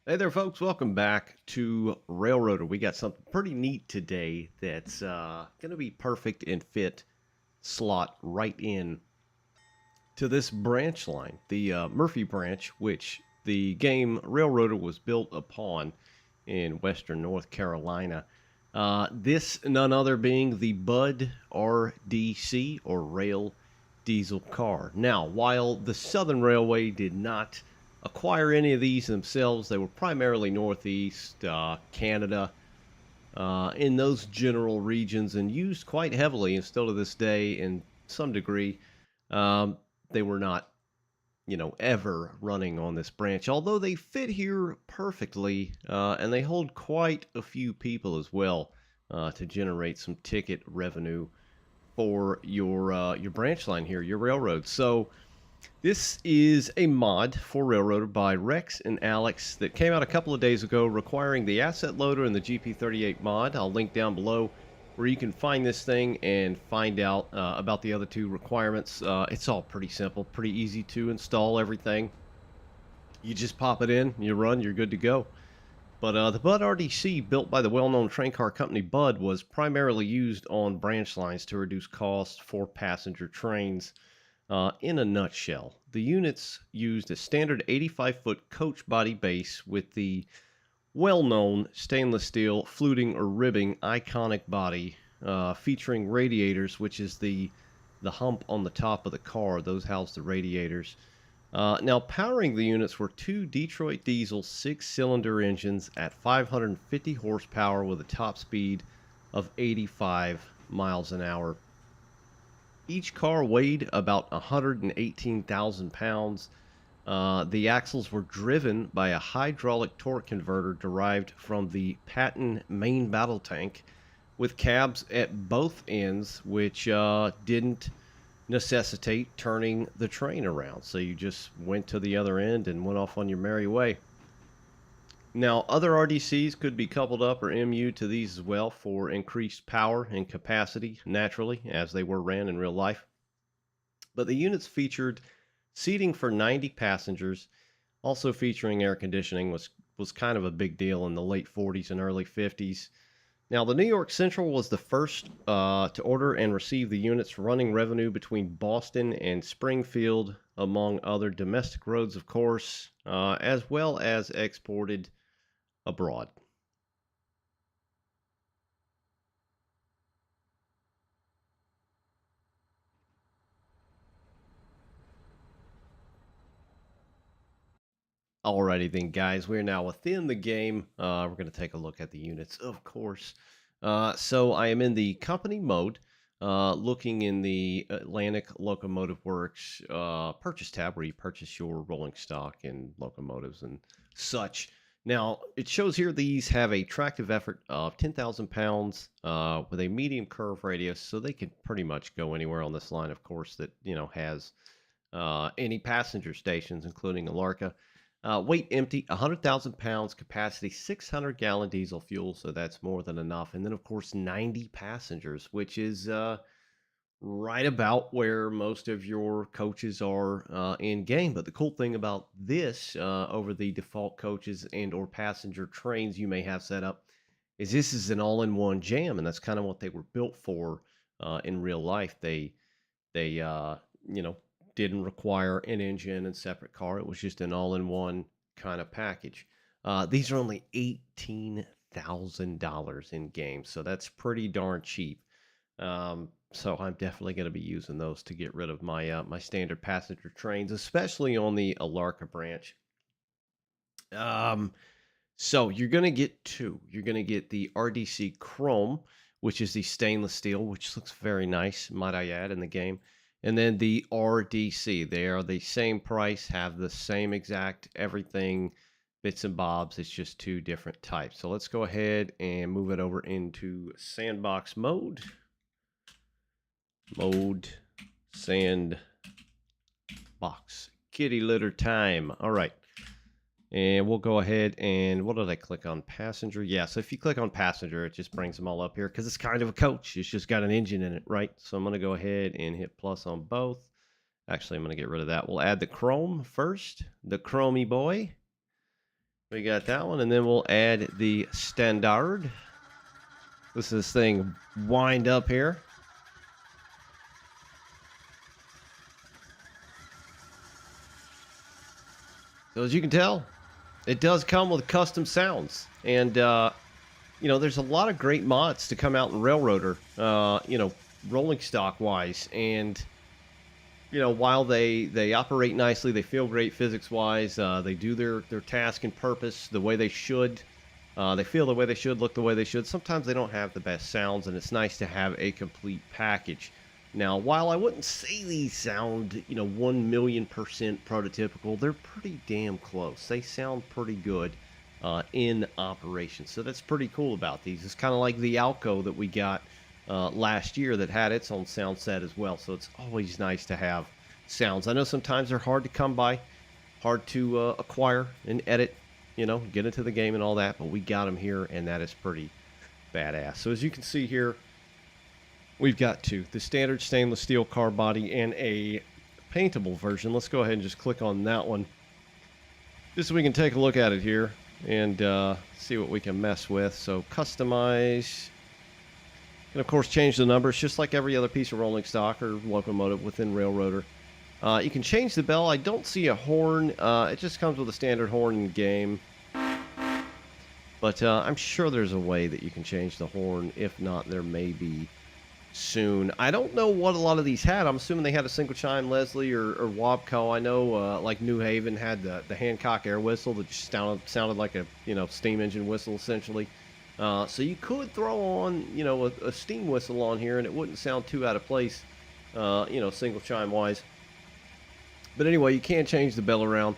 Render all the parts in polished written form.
Hey there, folks. Welcome back to Railroader. We got something pretty neat today that's going to be perfect and fit slot right in to this branch line, the Murphy branch, which the game Railroader was built upon in western North Carolina. This, none other being the Bud RDC or Rail Diesel car. Now, while the Southern Railway did not acquire any of these themselves, they were primarily Northeast, Canada, in those general regions and used quite heavily and still to this day in some degree. Um, they were not ever running on this branch, although they fit here perfectly, and they hold quite a few people as well to generate some ticket revenue for your branch line here, your railroad. So this is a mod for Railroader by Rex and Alex that came out a couple of days ago, requiring the asset loader and the GP38 mod. I'll link down below where you can find this thing and find out about the other two requirements. It's all pretty simple, pretty easy to install everything. You just pop it in, you run, you're good to go. But the Bud RDC, built by the well-known train car company Bud, was primarily used on branch lines to reduce costs for passenger trains. In a nutshell, the units used a standard 85-foot coach body base with the well-known stainless steel fluting or ribbing iconic body, featuring radiators, which is the hump on the top of the car. Those house the radiators. Now, powering the units were two Detroit diesel six-cylinder engines at 550 horsepower with a top speed of 85 miles an hour. Each car weighed about 118,000 pounds. The axles were driven by a hydraulic torque converter derived from the Patton main battle tank, with cabs at both ends, which didn't necessitate turning the train around. So you just went to the other end and went off on your merry way. Now, other RDCs could be coupled up or MU to these as well for increased power and capacity, naturally, as they were ran in real life. But the units featured seating for 90 passengers, also featuring air conditioning, was kind of a big deal in the late 40s and early 50s. Now, the New York Central was the first to order and receive the units, running revenue between Boston and Springfield, among other domestic roads, of course, as well as exported abroad. Alrighty then, guys, we're now within the game. We're going to take a look at the units, of course. So I am in the company mode, looking in the Atlantic Locomotive Works purchase tab where you purchase your rolling stock and locomotives and such. Now, it shows here these have a tractive effort of 10,000 pounds with a medium curve radius, so they can pretty much go anywhere on this line, of course, that has any passenger stations, including Alarka. Weight empty, 100,000 pounds, capacity 600-gallon diesel fuel, so that's more than enough. And then, of course, 90 passengers, which is right about where most of your coaches are in game. But the cool thing about this over the default coaches and or passenger trains you may have set up is this is an all-in-one jam, and that's kind of what they were built for in real life. They you know didn't require an engine and separate car. It was just an all-in-one kind of package. These are only $18,000 in game, so that's pretty darn cheap. So I'm definitely going to be using those to get rid of my standard passenger trains, especially on the Alarka branch. Um, so you're going to get two. You're going to get the RDC Chrome, which is the stainless steel, which looks very nice, might I add, in the game. And then the RDC. They are the same price, have the same exact everything, bits and bobs. It's just two different types. So let's go ahead and move it over into sandbox mode. Sandbox. Kitty litter time. All right. And we'll go ahead and what did I click on? Passenger. Yeah, so if you click on passenger, it just brings them all up here because it's kind of a coach. It's just got an engine in it, right? So I'm going to go ahead and hit plus on both. Actually, I'm going to get rid of that. We'll add the chrome first, the chromey boy. We got that one, and then we'll add the standard. Let's this thing wind up here. So as you can tell, it does come with custom sounds, and you know, there's a lot of great mods to come out in Railroader, you know, rolling stock wise, and you know, while they operate nicely, they feel great physics wise. They do their task and purpose the way they should. They feel the way they should, look the way they should. Sometimes they don't have the best sounds, and it's nice to have a complete package. Now, while I wouldn't say these sound, you know, 1,000,000% prototypical, they're pretty damn close. They sound pretty good in operation. So that's pretty cool about these. It's kind of like the Alco that we got last year that had its own sound set as well. So it's always nice to have sounds. I know sometimes they're hard to come by, hard to acquire and edit, you know, get into the game and all that, but we got them here, and that is pretty badass. So as you can see here, we've got the standard stainless steel car body and a paintable version. Let's go ahead and just click on that one, just so we can take a look at it here and see what we can mess with. So customize, and of course change the numbers, just like every other piece of rolling stock or locomotive within Railroader. You can change the bell. I don't see a horn. It just comes with a standard horn in the game. But I'm sure there's a way that you can change the horn. If not, there may be soon. I don't know what a lot of these had. I'm assuming they had a single chime Leslie or Wabco. I know like New Haven had the Hancock air whistle that just sounded like a, you know, steam engine whistle essentially. So you could throw on, you know, a steam whistle on here and it wouldn't sound too out of place, you know, single chime wise. But anyway, you can change the bell around.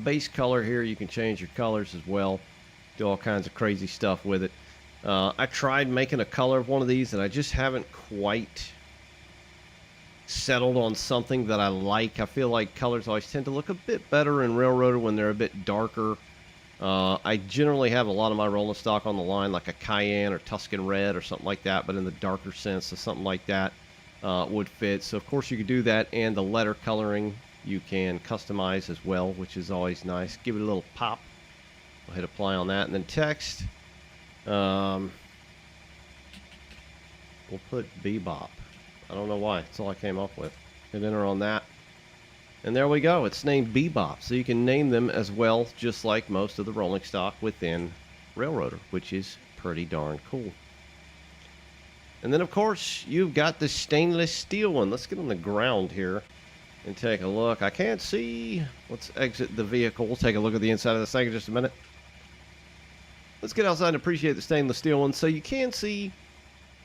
Base color here, you can change your colors as well. Do all kinds of crazy stuff with it. I tried making a color of one of these, and I just haven't quite settled on something that I like. I feel like colors always tend to look a bit better in Railroader when they're a bit darker. I generally have a lot of my rolling stock on the line, like a Cayenne or Tuscan Red or something like that, but in the darker sense, so something like that would fit. So, of course, you could do that, and the letter coloring you can customize as well, which is always nice. Give it a little pop. Go ahead, apply on that, and then text. We'll put Bebop. I don't know why. That's all I came up with. Hit enter on that. And there we go. It's named Bebop. So you can name them as well, just like most of the rolling stock within Railroader, which is pretty darn cool. And then, of course, you've got the stainless steel one. Let's get on the ground here and take a look. I can't see. Let's exit the vehicle. We'll take a look at the inside of this thing in just a minute. Let's get outside and appreciate the stainless steel one. So you can see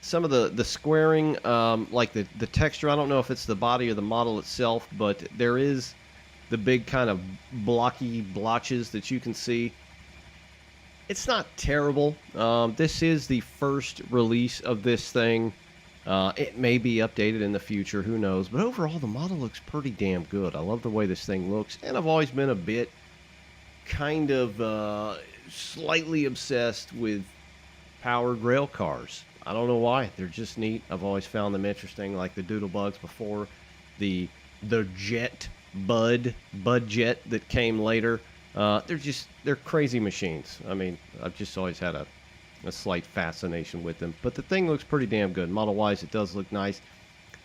some of the squaring, like the texture. I don't know if it's the body or the model itself, but there is the big kind of blocky blotches that you can see. It's not terrible. This is the first release of this thing. It may be updated in the future, who knows. But overall, the model looks pretty damn good. I love the way this thing looks, and I've always been a bit kind of slightly obsessed with powered rail cars. I don't know why. They're just neat. I've always found them interesting, like the Doodlebugs before, the Jet Bud Jet that came later. They're crazy machines. I mean, I've just always had a slight fascination with them. But the thing looks pretty damn good. Model-wise, it does look nice.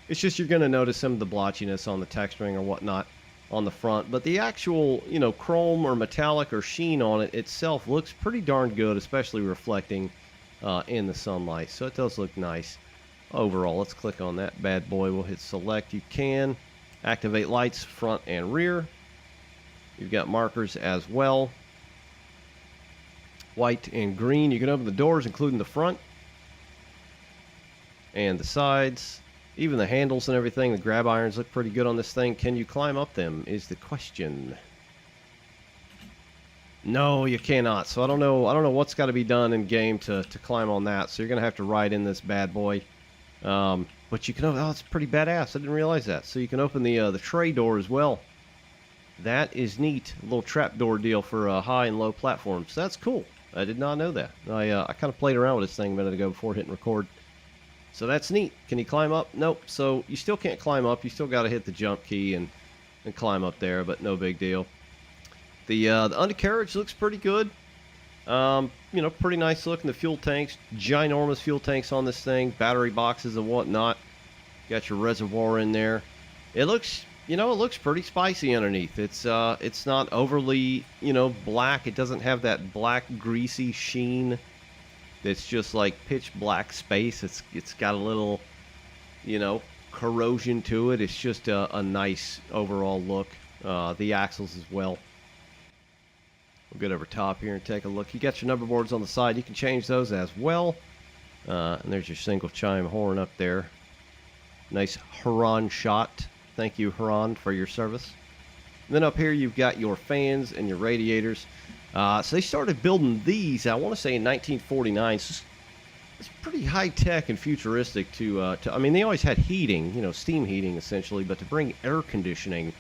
It's just you're going to notice some of the blotchiness on the texturing or whatnot on the front. But the actual, you know, chrome or metallic or sheen on it itself looks pretty darn good, especially reflecting in the sunlight. So it does look nice overall. Let's click on that bad boy. We'll hit select. You can activate lights front and rear. You've got markers as well. White and green. You can open the doors, including the front and the sides. Even the handles and everything. The grab irons look pretty good on this thing. Can you climb up them is the question. No, you cannot. So I don't know what's got to be done in game to climb on that. So you're going to have to ride in this bad boy. But you can, oh, it's pretty badass. I didn't realize that. So you can open the tray door as well. That is neat. A little trapdoor deal for high and low platforms. That's cool. I did not know that. I kind of played around with this thing a minute ago before hitting record. So that's neat. Can you climb up? Nope. So you still can't climb up. You still got to hit the jump key and climb up there, but no big deal. The undercarriage looks pretty good. You know, pretty nice looking. The fuel tanks, ginormous fuel tanks on this thing, battery boxes and whatnot. Got your reservoir in there. It looks, you know, it looks pretty spicy underneath. It's not overly, you know, black. It doesn't have that black greasy sheen. It's just like pitch black space. It's got a little, you know, corrosion to it. It's just a nice overall look. The axles as well. We'll get over top here and take a look. You got your number boards on the side. You can change those as well. And there's your single chime horn up there. Nice Huron shot. Thank you, Huron, for your service. And then up here you've got your fans and your radiators. So they started building these, I want to say in 1949. So it's pretty high tech and futuristic to I mean, they always had heating, you know, steam heating essentially, but to bring air conditioning,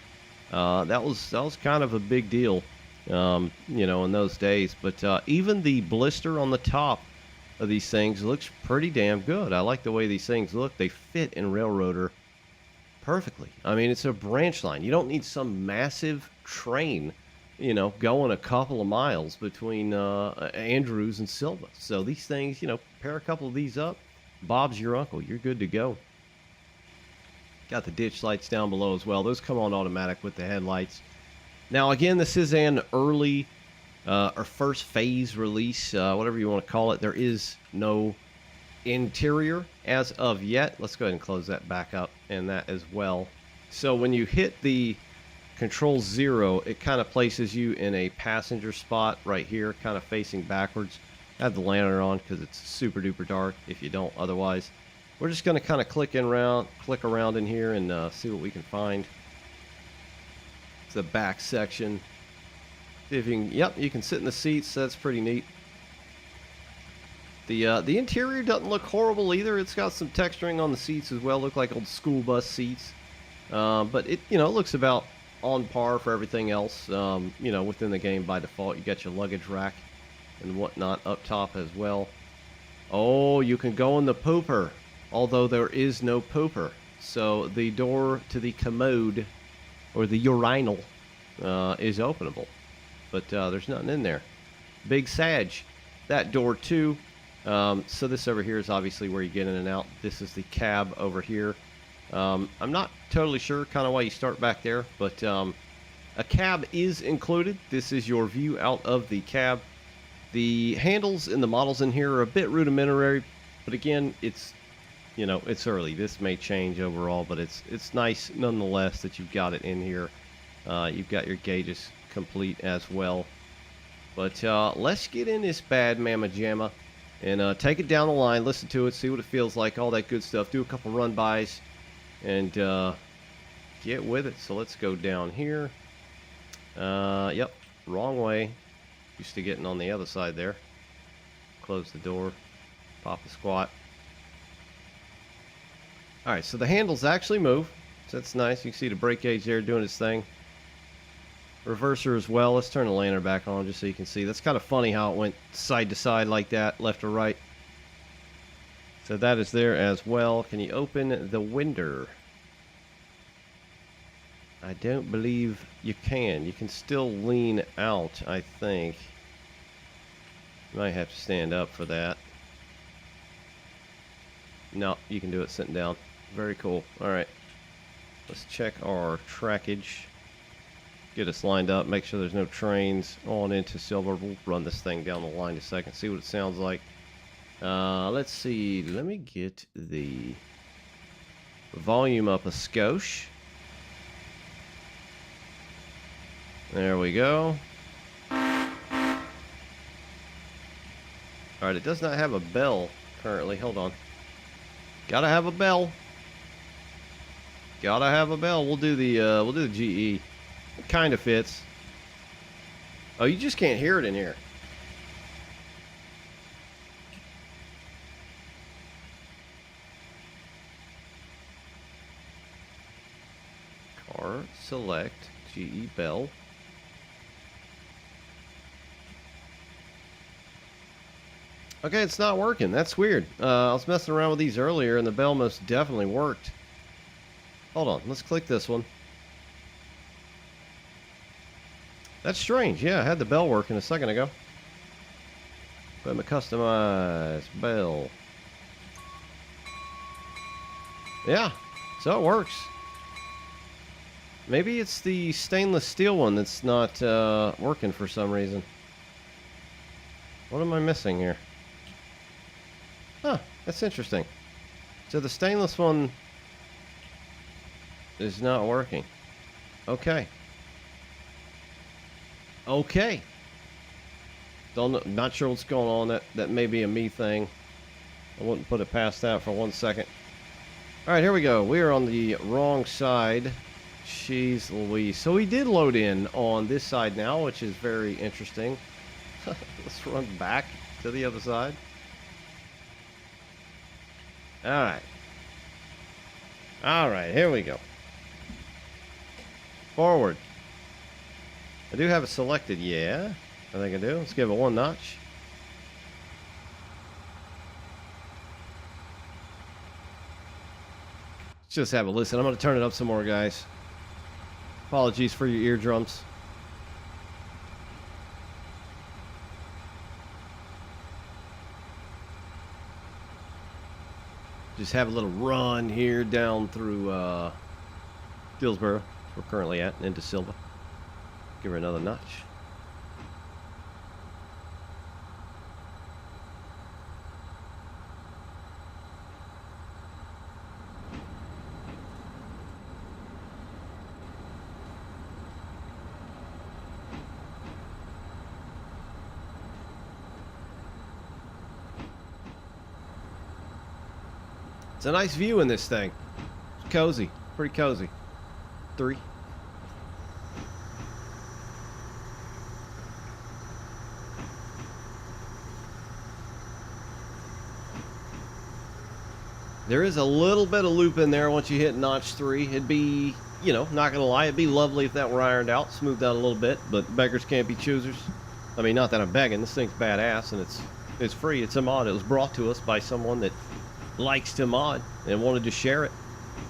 that was kind of a big deal. You know, in those days. But even the blister on the top of these things looks pretty damn good. I like the way these things look. They fit in Railroader perfectly. I mean, it's a branch line. You don't need some massive train, you know, going a couple of miles between Andrews and Silva. So these things, you know, pair a couple of these up, Bob's your uncle. You're good to go. Got the ditch lights down below as well. Those come on automatic with the headlights. Now, again, this is an early or first phase release, whatever you want to call it. There is no interior as of yet. Let's go ahead and close that back up and that as well. So when you hit the control 0, it kind of places you in a passenger spot right here, kind of facing backwards. I have the lantern on because it's super duper dark if you don't otherwise. We're just going to kind of click around in here and see what we can find. The back section. See if you can, yep, you can sit in the seats. That's pretty neat. The interior doesn't look horrible either. It's got some texturing on the seats as well. Look like old school bus seats. But it, you know, it looks about on par for everything else. You know, within the game by default. You got your luggage rack and whatnot up top as well. Oh, you can go in the pooper, although there is no pooper. So the door to the commode or the urinal is openable, but there's nothing in there. Big Sag, that door too. So this over here is obviously where you get in and out. This is the cab over here. I'm not totally sure kind of why you start back there, but a cab is included. This is your view out of the cab. The handles and the models in here are a bit rudimentary, but again, it's, you know, it's early. This may change overall, but it's nice nonetheless that you've got it in here. You've got your gauges complete as well. But let's get in this bad mamma jamma and take it down the line, listen to it, see what it feels like, all that good stuff. Do a couple run-bys and get with it. So let's go down here. Yep, wrong way. Used to getting on the other side there. Close the door, pop a squat. Alright, so the handles actually move, so that's nice. You can see the brake gauge there doing its thing. Reverser as well. Let's turn the lantern back on just so you can see. That's kind of funny how it went side to side like that, left or right. So that is there as well. Can you open the window? I don't believe you can. You can still lean out, I think. You might have to stand up for that. No, you can do it sitting down. Very cool. Alright. Let's check our trackage. Get us lined up. Make sure there's no trains on into Silver. We'll run this thing down the line in a second. See what it sounds like. Let's see. Let me get the volume up a skosh. There we go. Alright, it does not have a bell currently. Hold on. Gotta have a bell. Gotta have a bell. We'll do the GE. It kind of fits. Oh, you just can't hear it in here. Car select GE bell. Okay, it's not working. That's weird. I was messing around with these earlier, and the bell most definitely worked. Hold on. Let's click this one. That's strange. Yeah, I had the bell working a second ago. But I'm a customized bell. Yeah, so it works. Maybe it's the stainless steel one that's not working for some reason. What am I missing here? Huh, that's interesting. So the stainless one is not working. Okay. Okay. Not sure what's going on. That may be a me thing. I wouldn't put it past that for 1 second. All right, here we go. We are on the wrong side. Jeez Louise. So we did load in on this side now, which is very interesting. Let's run back to the other side. All right. All right, here we go. Forward. I do have it selected, yeah. I think I do. Let's give it 1 notch. Let's just have a listen. I'm going to turn it up some more, guys. Apologies for your eardrums. Just have a little run here down through Dillsboro, we're currently at, and into Silva. Give her another notch. It's a nice view in this thing. It's cozy. Pretty cozy. 3. There is a little bit of loop in there once you hit notch 3. It'd be, you know, not gonna lie, it'd be lovely if that were ironed out, smoothed out a little bit, but beggars can't be choosers. I mean, not that I'm begging. This thing's badass, and it's free. It's a mod. It was brought to us by someone that likes to mod and wanted to share it,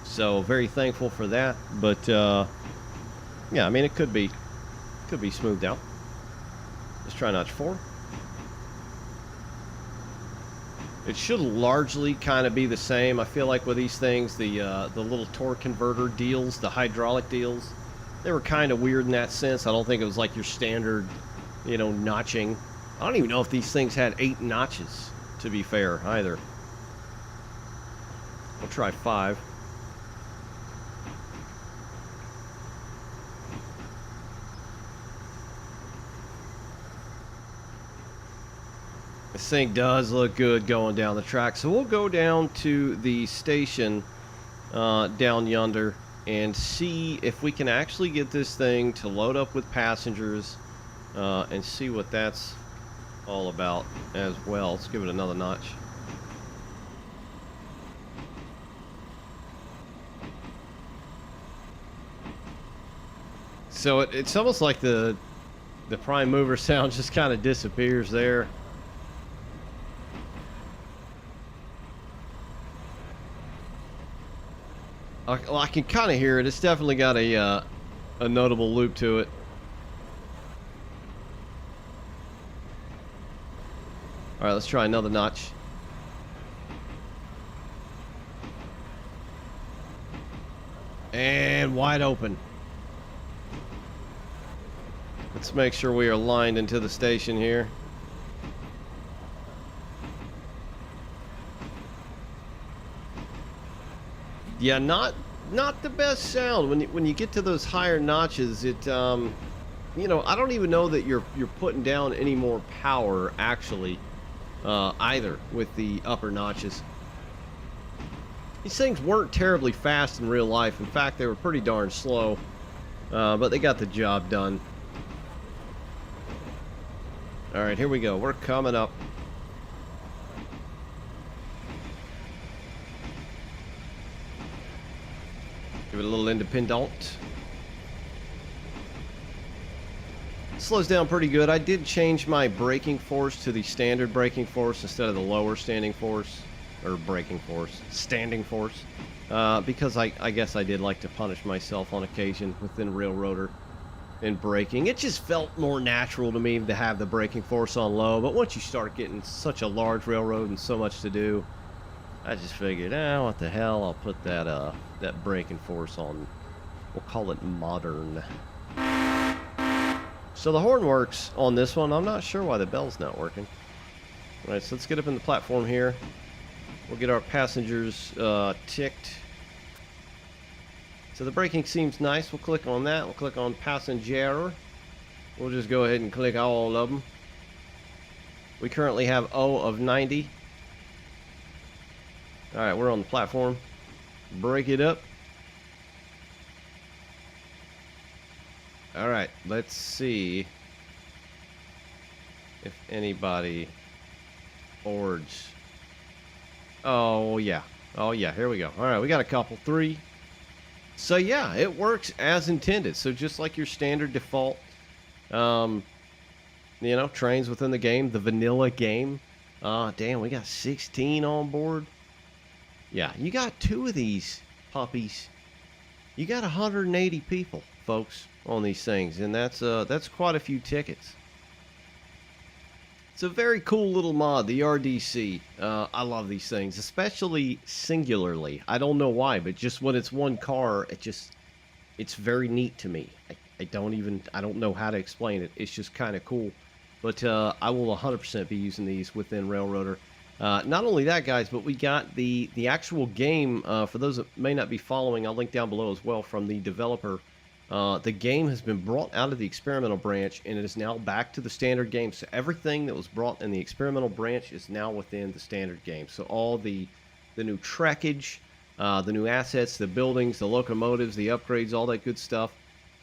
so very thankful for that. But yeah, I mean, it could be smoothed out. Let's try notch 4. It should largely kind of be the same. I feel like with these things, the little torque converter deals, the hydraulic deals, they were kind of weird in that sense. I don't think it was like your standard, you know, notching. I don't even know if these things had 8 notches, to be fair, either. We'll try 5. This thing does look good going down the track. So we'll go down to the station down yonder and see if we can actually get this thing to load up with passengers and see what that's all about as well. Let's give it another notch. So it's almost like the prime mover sound just kind of disappears there. I can kind of hear it. It's definitely got a notable loop to it. All right, let's try another notch. And wide open. Let's make sure we are lined into the station here. Yeah, not the best sound when you get to those higher notches. It you know, I don't even know that you're putting down any more power actually either with the upper notches. These things weren't terribly fast in real life. In fact, they were pretty darn slow, but they got the job done. All right, here we go. We're coming up. Give it a little independent. Slows down pretty good. I did change my braking force to the standard braking force instead of the lower standing force, or braking force, standing force, because I guess I did like to punish myself on occasion within Railroader. in braking. It just felt more natural to me to have the braking force on low, but once you start getting such a large railroad and so much to do, I just figured, what the hell, I'll put that braking force on, we'll call it modern. So the horn works on this one. I'm not sure why the bell's not working. All right, so let's get up in the platform here. We'll get our passengers ticked. So the braking seems nice. We'll click on that. We'll click on passenger. We'll just go ahead and click all of them. We currently have O of 90. All right, we're on the platform. Break it up. All right, let's see if anybody boards. Oh, yeah. Oh, yeah, here we go. All right, we got a couple. 3. So, yeah, it works as intended. So, just like your standard default, you know, trains within the game, the vanilla game. Damn, we got 16 on board. Yeah, you got 2 of these puppies. You got 180 people, folks, on these things, and that's quite a few tickets. It's a very cool little mod, the RDC. I love these things, especially singularly. I don't know why, but just when it's one car, it's very neat to me. I don't know how to explain it. It's just kind of cool. But I will 100% be using these within Railroader. Not only that, guys, but we got the actual game. For those that may not be following, I'll link down below as well from the developer. The game has been brought out of the experimental branch, and it is now back to the standard game. So everything that was brought in the experimental branch is now within the standard game. So all the new trackage, the new assets, the buildings, the locomotives, the upgrades, all that good stuff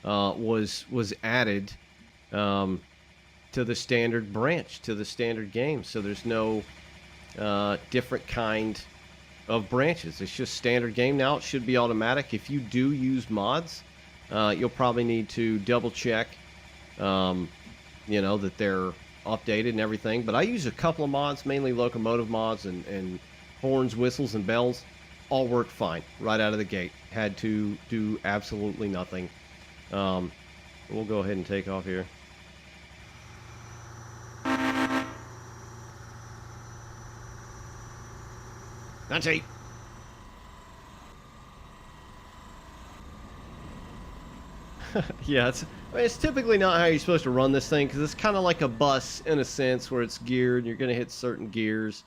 was added to the standard branch, to the standard game. So there's no different kind of branches. It's just standard game now. It should be automatic. If you do use mods, you'll probably need to double check, you know, that they're updated and everything. But I use a couple of mods, mainly locomotive mods and horns, whistles, and bells. All worked fine right out of the gate. Had to do absolutely nothing. We'll go ahead and take off here. That's it. Yeah, it's typically not how you're supposed to run this thing, because it's kind of like a bus in a sense, where it's geared and you're going to hit certain gears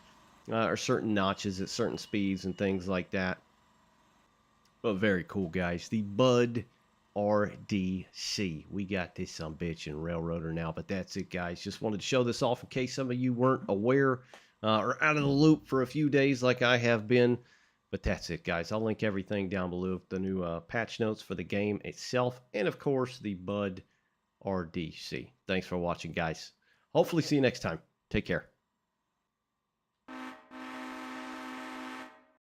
or certain notches at certain speeds and things like that. But very cool, guys. The Bud RDC. We got this bitch in Railroader now, but that's it, guys. Just wanted to show this off in case some of you weren't aware or out of the loop for a few days like I have been. But that's it, guys. I'll link everything down below, the new patch notes for the game itself, and of course the Bud RDC. Thanks for watching, guys. Hopefully see you next time. Take care.